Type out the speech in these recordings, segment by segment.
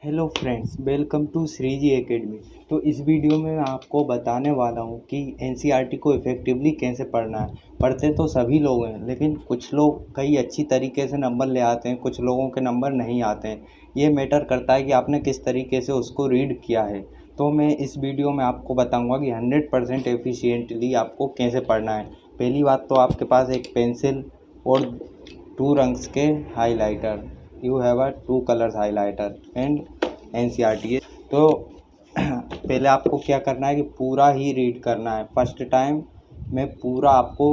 Hello friends, welcome to Shriji academy. तो इस video में मैं आपको बताने वाला हूँ कि एनसीईआरटी को इफ़ेक्टिवली कैसे पढ़ना है। पढ़ते तो सभी लोग हैं, लेकिन कुछ लोग कई अच्छी तरीके से नंबर ले आते हैं, कुछ लोगों के नंबर नहीं आते हैं। ये मैटर करता है कि आपने किस तरीके से उसको रीड किया है। तो मैं इस वीडियो में आपको बताऊँगा कि 100% एफिशिएंटली आपको कैसे पढ़ना है। पहली बात तो आपके पास एक पेंसिल और 2 रंग्स के highlighter, you have a 2 colours highlighter and NCERT. तो पहले आपको क्या करना है कि पूरा ही रीड करना है। फर्स्ट टाइम में पूरा आपको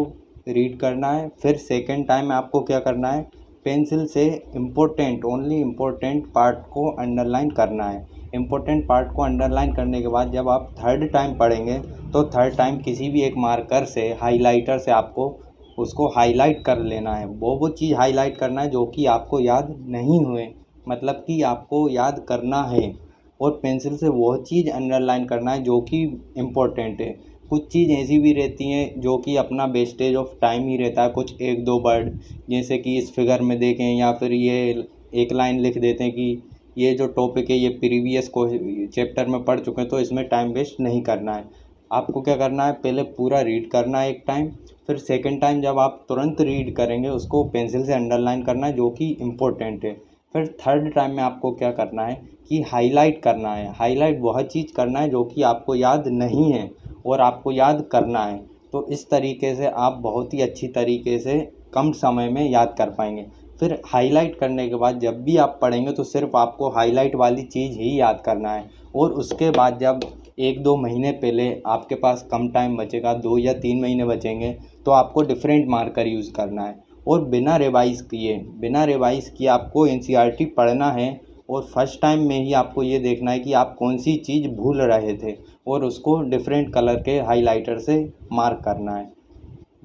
रीड करना है। फिर सेकंड टाइम में आपको क्या करना है, पेंसिल से ओनली इम्पोर्टेंट पार्ट को अंडरलाइन करना है। इम्पोर्टेंट पार्ट को अंडरलाइन करने के बाद जब आप थर्ड टाइम पढ़ेंगे तो थर्ड टाइम किसी भी एक मार्कर से, हाइलाइटर से आपको उसको हाईलाइट कर लेना है। वो चीज़ हाईलाइट करना है जो कि आपको याद नहीं हुए, मतलब कि आपको याद करना है। और पेंसिल से वह चीज़ अंडरलाइन करना है जो कि इम्पोर्टेंट है। कुछ चीज़ ऐसी भी रहती हैं जो कि अपना वेस्टेज ऑफ टाइम ही रहता है, कुछ एक दो वर्ड जैसे कि इस फिगर में देखें, या फिर ये एक लाइन लिख देते हैं कि ये जो टॉपिक है ये प्रीवियस को चैप्टर में पढ़ चुके हैं, तो इसमें टाइम वेस्ट नहीं करना है। आपको क्या करना है, पहले पूरा रीड करना है एक टाइम। फिर सेकंड टाइम जब आप तुरंत रीड करेंगे उसको पेंसिल से अंडरलाइन करना है जो कि इम्पोर्टेंट है। फिर थर्ड टाइम में आपको क्या करना है कि हाईलाइट करना है। हाईलाइट वह चीज़ करना है जो कि आपको याद नहीं है और आपको याद करना है। तो इस तरीके से आप बहुत ही अच्छी तरीके से कम समय में याद कर पाएंगे। फिर हाईलाइट करने के बाद जब भी आप पढ़ेंगे तो सिर्फ आपको हाईलाइट वाली चीज़ ही याद करना है। और उसके बाद जब 1-2 महीने पहले आपके पास कम टाइम बचेगा, 2 या 3 महीने बचेंगे, तो आपको डिफरेंट मार्कर यूज़ करना है। और बिना रिवाइज़ किए आपको एनसीईआरटी पढ़ना है। और फर्स्ट टाइम में ही आपको ये देखना है कि आप कौन सी चीज़ भूल रहे थे और उसको डिफरेंट कलर के हाइलाइटर से मार्क करना है।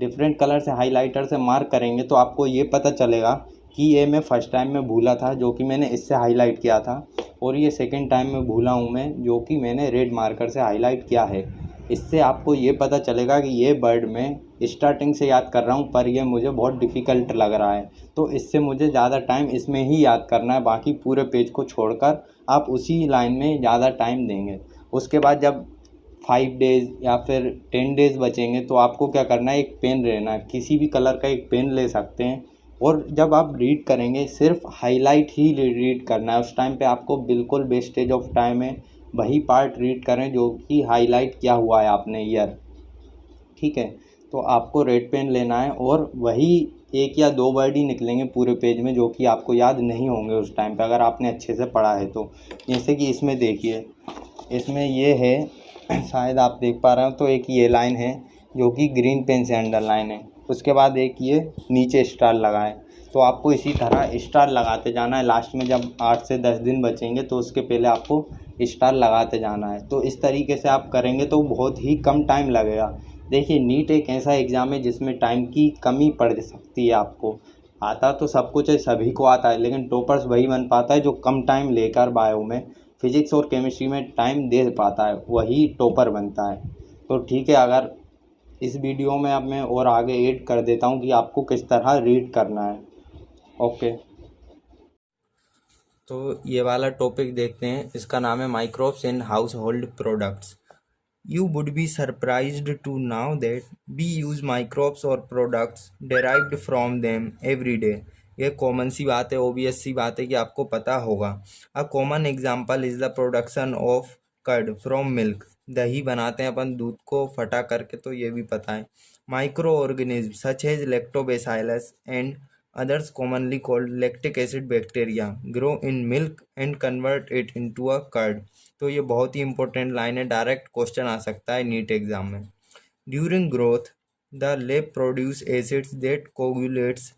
डिफरेंट कलर से हाइलाइटर से मार्क करेंगे तो आपको ये पता चलेगा कि ये मैं फ़र्स्ट टाइम में भूला था जो कि मैंने इससे हाईलाइट किया था, और ये सेकंड टाइम में भूला हूँ मैं जो कि मैंने रेड मार्कर से हाईलाइट किया है। इससे आपको ये पता चलेगा कि ये वर्ड मैं स्टार्टिंग से याद कर रहा हूँ पर ये मुझे बहुत डिफ़िकल्ट लग रहा है, तो इससे मुझे ज़्यादा टाइम इसमें ही याद करना है, बाकी पूरे पेज को छोड़कर आप उसी लाइन में ज़्यादा टाइम देंगे। उसके बाद जब 5 डेज़ या फिर 10 डेज़ बचेंगे तो आपको क्या करना है, एक पेन लेना है, किसी भी कलर का एक पेन ले सकते हैं। और जब आप रीड करेंगे सिर्फ हाईलाइट ही रीड करना है। उस टाइम पे आपको बिल्कुल वेस्टेज ऑफ टाइम है, वही पार्ट रीड करें जो कि हाईलाइट किया हुआ है आपने ईयर, ठीक है। तो आपको रेड पेन लेना है और वही 1 या 2 वर्ड ही निकलेंगे पूरे पेज में जो कि आपको याद नहीं होंगे उस टाइम पे अगर आपने अच्छे से पढ़ा है तो। जैसे कि इसमें देखिए, इसमें ये है शायद आप देख पा रहे हो, तो एक ये लाइन है जो कि ग्रीन पेन से अंडरलाइन है। उसके बाद एक ये नीचे स्टार लगा है, तो आपको इसी तरह स्टार लगाते जाना है। लास्ट में जब 8 से 10 दिन बचेंगे तो उसके पहले आपको स्टार लगाते जाना है। तो इस तरीके से आप करेंगे तो बहुत ही कम टाइम लगेगा। देखिए, नीट एक ऐसा एग्ज़ाम है जिसमें टाइम की कमी पड़ सकती है आपको। आता तो सब कुछ है, सभी को आता है, लेकिन टॉपर्स वही बन पाता है जो कम टाइम लेकर बायो में, फिजिक्स और केमिस्ट्री में टाइम दे पाता है, वही टॉपर बनता है। तो ठीक है, अगर इस वीडियो में अब मैं और आगे ऐड कर देता हूँ कि आपको किस तरह रीड करना है। ओके, तो ये वाला टॉपिक देखते हैं। इसका नाम है microbes in house hold products. You would be surprised to know that we use microbes or products derived from them every day. ये कॉमन सी बात है, ओबियस सी बात है कि आपको पता होगा। A common example is the production of curd from milk. दही बनाते हैं अपन दूध को फटा करके, तो ये भी पता है। Microorganism such as lactobacillus and others commonly called lactic acid bacteria grow in milk and convert it into a curd। तो ये बहुत ही इंपॉर्टेंट लाइन है, डायरेक्ट क्वेश्चन आ सकता है नीट एग्जाम में। During growth the LAB produce acids that coagulates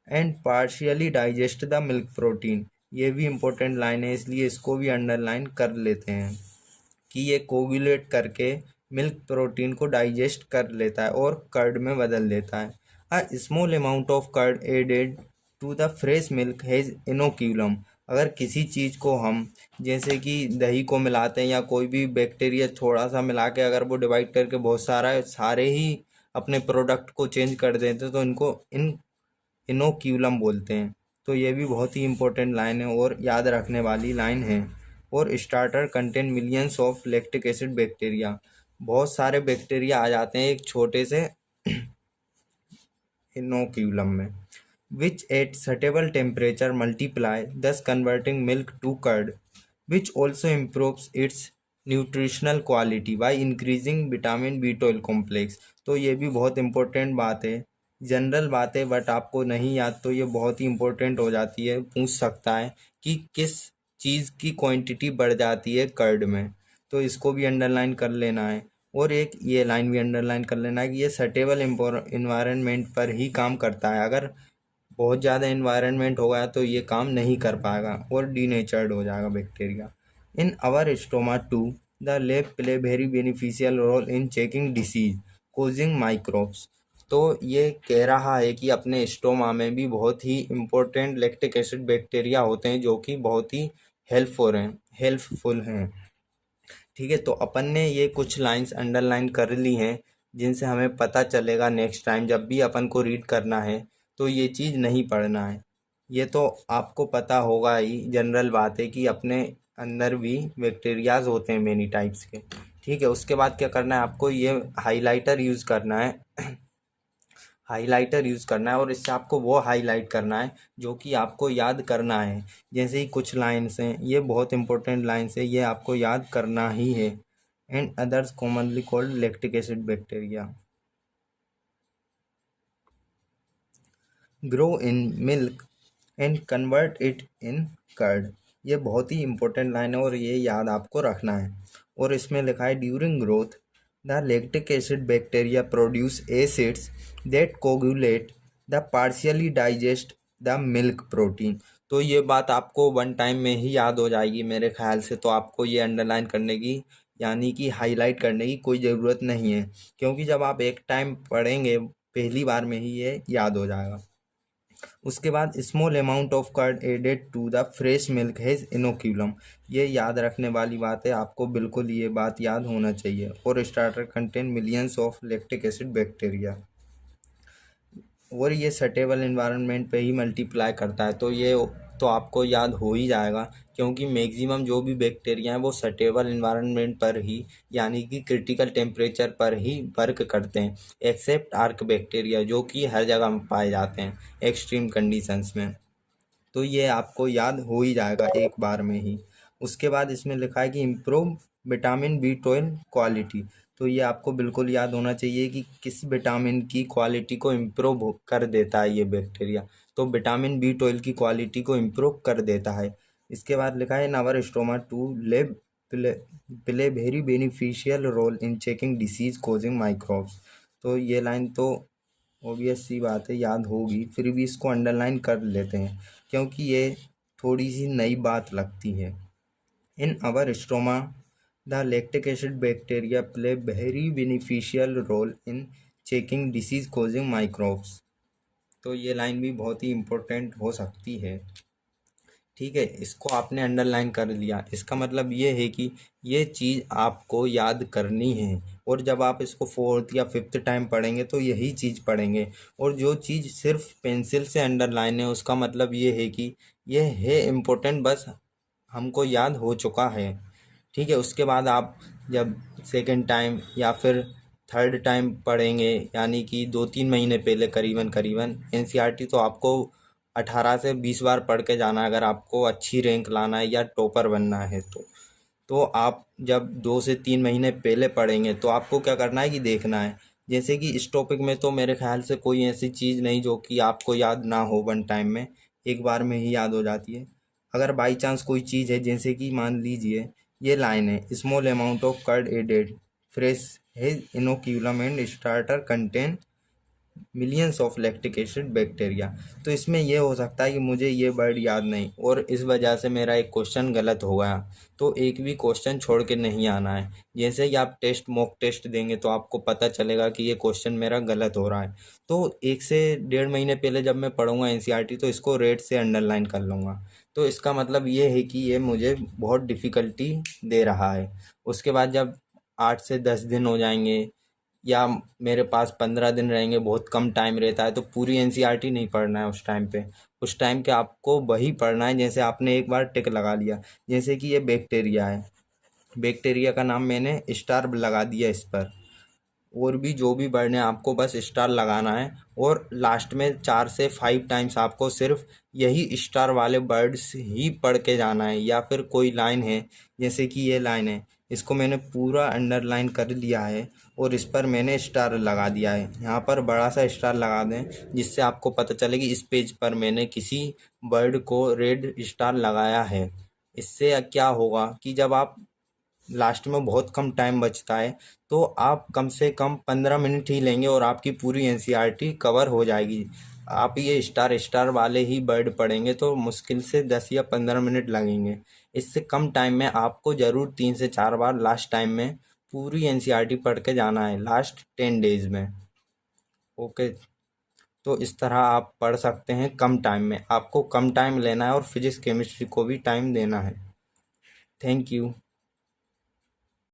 and partially digest the milk protein. ये भी इंपॉर्टेंट लाइन है, इसलिए इसको भी अंडरलाइन कर लेते हैं कि ये कोगुलेट करके मिल्क प्रोटीन को डाइजेस्ट कर लेता है और कर्ड में बदल देता है। A small amount of curd added to the fresh milk has inoculum. अगर किसी चीज़ को हम जैसे कि दही को मिलाते हैं या कोई भी बैक्टीरिया थोड़ा सा मिला के अगर वो डिवाइड करके बहुत सारा सारे ही अपने प्रोडक्ट को चेंज कर देते हैं तो इनको इनोक्यूलम बोलते हैं। तो ये भी बहुत ही इंपॉर्टेंट लाइन है और याद रखने वाली लाइन है। और starter contain millions of lactic acid bacteria. बहुत सारे बैक्टीरिया आ जाते हैं एक छोटे से इनोक्यूलम में, which at suitable temperature multiply, thus converting milk to curd, which also improves its nutritional quality by increasing vitamin B12 complex. तो ये भी बहुत इंपॉर्टेंट बात है, जनरल बात है, बट आपको नहीं याद तो ये बहुत ही इंपॉर्टेंट हो जाती है। पूछ सकता है कि किस चीज़ की क्वांटिटी बढ़ जाती है कर्ड में, तो इसको भी अंडरलाइन कर लेना है। और एक ये लाइन भी अंडरलाइन कर लेना है कि ये सटेबल इन्वायरमेंट पर ही काम करता है। अगर बहुत ज़्यादा इन्वायरमेंट हो गया तो ये काम नहीं कर पाएगा और डीनेचर्ड हो जाएगा bacteria. In our stomach too the LAB play very beneficial role in checking disease causing microbes. तो ये कह रहा है कि अपने स्टोमा में भी बहुत ही इम्पोर्टेंट लैक्टिक एसिड बैक्टीरिया होते हैं जो कि बहुत ही हेल्पफुल हैं। ठीक है, तो अपन ने ये कुछ लाइंस अंडरलाइन कर ली हैं जिनसे हमें पता चलेगा नेक्स्ट टाइम जब भी अपन को रीड करना है तो ये चीज़ नहीं पढ़ना है। ये तो आपको पता होगा ही, जनरल बात है कि अपने अंदर भी बैक्टीरियाज होते हैं मेनी टाइप्स के। ठीक है, उसके बाद क्या करना है आपको, ये हाइलाइटर यूज़ करना है हाइलाइटर यूज़ करना है और इससे आपको वो हाईलाइट करना है जो कि आपको याद करना है। जैसे ही कुछ लाइन्स हैं, ये बहुत इंपॉर्टेंट लाइन्स है, ये आपको याद करना ही है। And others commonly called lactic acid bacteria grow in milk and convert it in curd. ये बहुत ही इंपॉर्टेंट लाइन है और ये याद आपको रखना है। और इसमें लिखा है during growth the lactic acid bacteria produce acids that coagulate the partially digest the milk protein. तो ये बात आपको वन टाइम में ही याद हो जाएगी मेरे ख्याल से, तो आपको ये अंडरलाइन करने की यानी कि हाईलाइट करने की कोई ज़रूरत नहीं है, क्योंकि जब आप एक टाइम पढ़ेंगे पहली बार में ही ये याद हो जाएगा। उसके बाद small amount of curd added to the fresh milk has inoculum. ये याद रखने वाली बात है, आपको बिल्कुल ये बात याद होना चाहिए। और starter contain millions of lactic acid bacteria और ये सटेबल इन्वायरमेंट पे ही मल्टीप्लाई करता है। तो ये तो आपको याद हो ही जाएगा, क्योंकि मैक्सिमम जो भी बैक्टीरिया हैं वो सटेबल इन्वायरमेंट पर ही यानी कि क्रिटिकल टेम्परेचर पर ही वर्क करते हैं, एक्सेप्ट आर्क बैक्टीरिया जो कि हर जगह पाए जाते हैं एक्सट्रीम कंडीशंस में। तो ये आपको याद हो ही जाएगा एक बार में ही। उसके बाद इसमें लिखा है कि इम्प्रूव विटामिन B12 क्वालिटी। तो ये आपको बिल्कुल याद होना चाहिए कि किस विटामिन की क्वालिटी को इम्प्रूव कर देता है ये बैक्टीरिया। तो विटामिन B12 की क्वालिटी को इम्प्रूव कर देता है। इसके बाद लिखा है नावर stomach too LAB play very beneficial role in checking disease causing microbes. तो ये लाइन तो ऑब्वियस सी बात है याद होगी, फिर भी इसको अंडरलाइन कर लेते हैं क्योंकि ये थोड़ी सी नई बात लगती है। In our stomach the lactic acid bacteria play very beneficial role in checking disease causing microbes. तो ये लाइन भी बहुत ही इम्पोर्टेंट हो सकती है। ठीक है, इसको आपने अंडरलाइन कर लिया, इसका मतलब ये है कि ये चीज़ आपको याद करनी है। और जब आप इसको फोर्थ या फिफ्थ टाइम पढ़ेंगे तो यही चीज़ पढ़ेंगे। और जो चीज़ सिर्फ पेंसिल से अंडरलाइन है उसका मतलब ये है कि ये है इम्पोर्टेंट, बस हमको याद हो चुका है। ठीक है, उसके बाद आप जब सेकंड टाइम या फिर थर्ड टाइम पढ़ेंगे यानी कि 2-3 महीने पहले करीबन एनसीईआरटी तो आपको 18 से 20 बार पढ़ के जाना है अगर आपको अच्छी रैंक लाना है या टॉपर बनना है। तो आप जब 2 से 3 महीने पहले पढ़ेंगे तो आपको क्या करना है कि देखना है। जैसे कि इस टॉपिक में तो मेरे ख्याल से कोई ऐसी चीज़ नहीं जो कि आपको याद ना हो, वन टाइम में एक बार में ही याद हो जाती है। अगर बाई चांस कोई चीज़ है, जैसे कि मान लीजिए ये लाइन है, small amount of curd added fresh है inoculum and starter contain millions of lactic acid bacteria. तो इसमें यह हो सकता है कि मुझे ये वर्ड याद नहीं और इस वजह से मेरा एक क्वेश्चन गलत हो गया। तो एक भी क्वेश्चन छोड़ के नहीं आना है। जैसे ही आप मॉक टेस्ट देंगे तो आपको पता चलेगा कि ये क्वेश्चन मेरा गलत हो रहा है। तो 1 से 1.5 महीने पहले जब मैं पढ़ूंगा एनसीईआरटी तो इसको रेड से अंडरलाइन कर लूँगा। तो इसका मतलब ये है कि ये मुझे बहुत डिफ़िकल्टी दे रहा है। उसके बाद जब 8 से 10 दिन हो जाएंगे या मेरे पास 15 दिन रहेंगे, बहुत कम टाइम रहता है, तो पूरी एनसीईआरटी नहीं पढ़ना है उस टाइम पे। उस टाइम के आपको वही पढ़ना है जैसे आपने एक बार टिक लगा लिया। जैसे कि ये बैक्टीरिया है, बैक्टीरिया का नाम मैंने स्टार लगा दिया इस पर। और भी जो भी वर्ड है आपको बस स्टार लगाना है, और लास्ट में 4 से 5 टाइम्स आपको सिर्फ यही स्टार वाले वर्ड्स ही पढ़ के जाना है। या फिर कोई लाइन है, जैसे कि ये लाइन है, इसको मैंने पूरा अंडरलाइन कर दिया है और इस पर मैंने स्टार लगा दिया है। यहाँ पर बड़ा सा स्टार लगा दें जिससे आपको पता चले कि इस पेज पर मैंने किसी वर्ड को रेड स्टार लगाया है। इससे क्या होगा कि जब आप लास्ट में बहुत कम टाइम बचता है, तो आप कम से कम 15 मिनट ही लेंगे और आपकी पूरी एनसीईआरटी कवर हो जाएगी। आप ये स्टार स्टार वाले ही वर्ड पढ़ेंगे तो मुश्किल से 10 या 15 मिनट लगेंगे। इससे कम टाइम में आपको ज़रूर 3 से 4 बार लास्ट टाइम में पूरी एनसीईआरटी पढ़ के जाना है, लास्ट 10 डेज में। ओके, तो इस तरह आप पढ़ सकते हैं कम टाइम में। आपको कम टाइम लेना है और फिजिक्स केमिस्ट्री को भी टाइम देना है। Thank you.